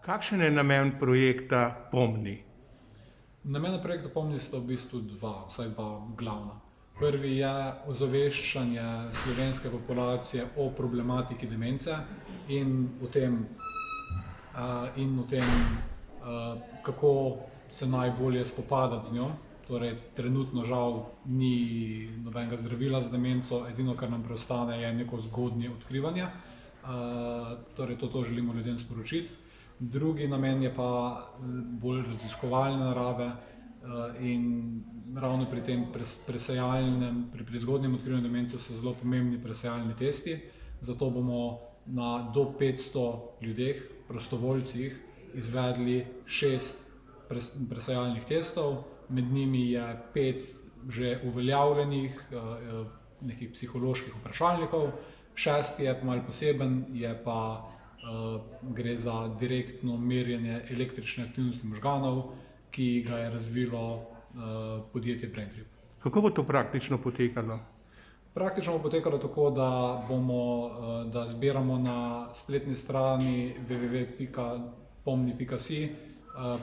Kakšen je namen projekta Pomni? Namen projekta Pomni sta v bistvu vsaj dva glavna. Prvi je ozaveščanje slovenske populacije o problematiki demence in o tem, kako se najbolje spopadati z njo. Torej, trenutno žal ni nobenega zdravila za demenco, edino, kar nam preostane, je neko zgodnje odkrivanje. Torej, to želimo ljudem sporočiti. Drugi namen je pa bolj raziskovalne narave in ravno pri tem pri zgodnjem odkrivanju demence so zelo pomembni presejalni testi. Zato bomo na do 500 ljudeh, prostovoljcih, izvedli 6 presejalnih testov. Med njimi je 5 že uveljavljenih nekih psiholoških vprašalnikov, 6 je pa malo poseben, gre za direktno merjenje električne aktivnosti možganov, ki ga je razvilo podjetje Braintrip. Kako bo to praktično potekalo? Praktično bo potekalo tako, da zbiramo na spletni strani www.pomni.si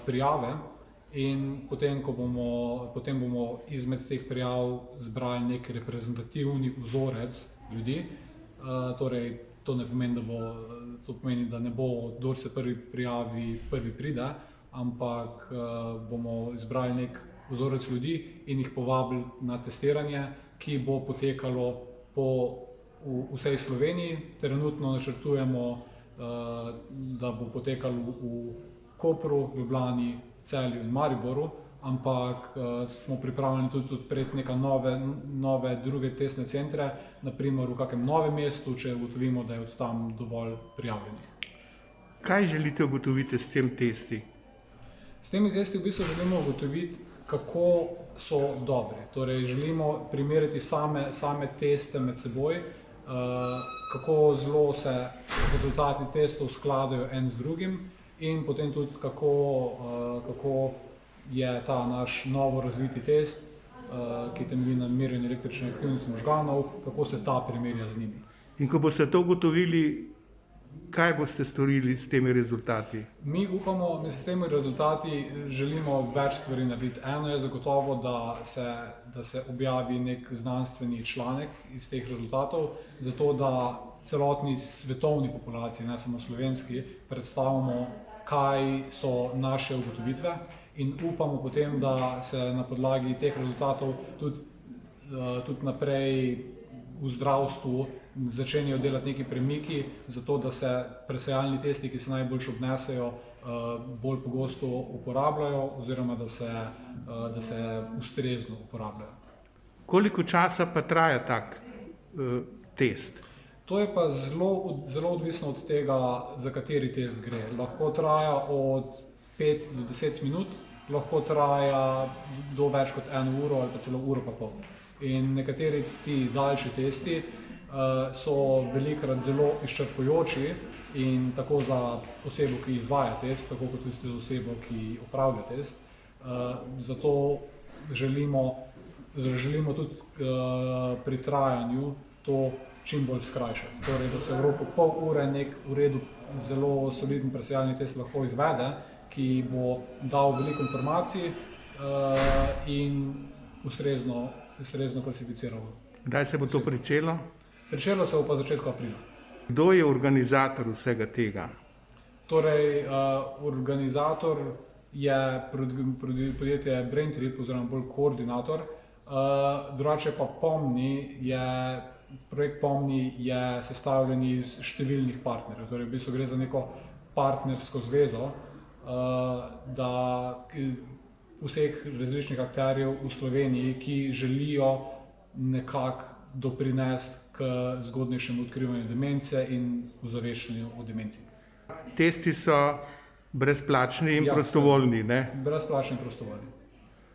prijave in potem bomo izmed teh prijav zbrali nek reprezentativni vzorec ljudi. Torej, to pomeni, da ne bo, kdor se prvi prijavi, prvi pride, ampak bomo izbrali nek vzorec ljudi in jih povabili na testiranje, ki bo potekalo po vsej Sloveniji. Trenutno načrtujemo, da bo potekalo v Kopru, Ljubljani, Celju in Mariboru, ampak smo pripravljeni tudi odpreti neke nove druge testne centre, na primer v kakem novem mestu, če ugotovimo, da je od tam dovolj prijavljenih. Kaj želite ugotoviti s tem testi? S temi testi v bistvu želimo ugotoviti, kako so dobri. Torej, želimo primerjati same teste med seboj, kako zelo se rezultati testov skladajo en z drugim in potem tudi, kako je ta naš novo razviti test, ki temelji na merjenju električne aktivnosti možganov, kako se ta primerja z njimi. In ko boste to ugotovili, kaj boste storili s temi rezultati? Mi upamo, s temi rezultati želimo več stvari narediti. Eno je zagotovo, da se objavi nek znanstveni članek iz teh rezultatov, zato da celotni svetovni populaciji, ne samo slovenski, predstavimo, kaj so naše ugotovitve in upamo potem, da se na podlagi teh rezultatov tudi naprej v zdravstvu začenjajo delati neki premiki, zato da se presejalni testi, ki se najboljše obnesejo, bolj pogosto uporabljajo oziroma da se ustrezno uporabljajo. Koliko časa pa traja tak test? To je pa zelo odvisno od tega, za kateri test gre. Lahko traja od 5 do 10 minut, lahko traja do več kot 1 uro ali pa celo uro pa pol. In nekateri ti daljši testi so velikokrat zelo izčrpujoči in tako za osebo, ki izvaja test, tako kot tudi za osebo, ki opravlja test. Zato želimo tudi pri trajanju to čim bolj skrajšati. Torej, da se v roku pol ure nek v redu zelo soliden presejalni test lahko izvede, ki bo dal veliko informacij in ustrezno klasificiral. Kdaj se bo to pričelo? Pričelo se bo pa v začetku aprila. Kdo je organizator vsega tega? Torej, organizator je podjetje Braintrip oziroma bolj koordinator. Drugače pa projekt Pomni je sestavljen iz številnih partnerjev. Torej, v bistvu gre za neko partnersko zvezo, vseh različnih akterjev v Sloveniji, ki želijo nekako doprinesti k zgodnejšemu odkrivanju demence in ozaveščanju o demenci. Testi so brezplačni in prostovoljni, ne? Brezplačni in prostovoljni.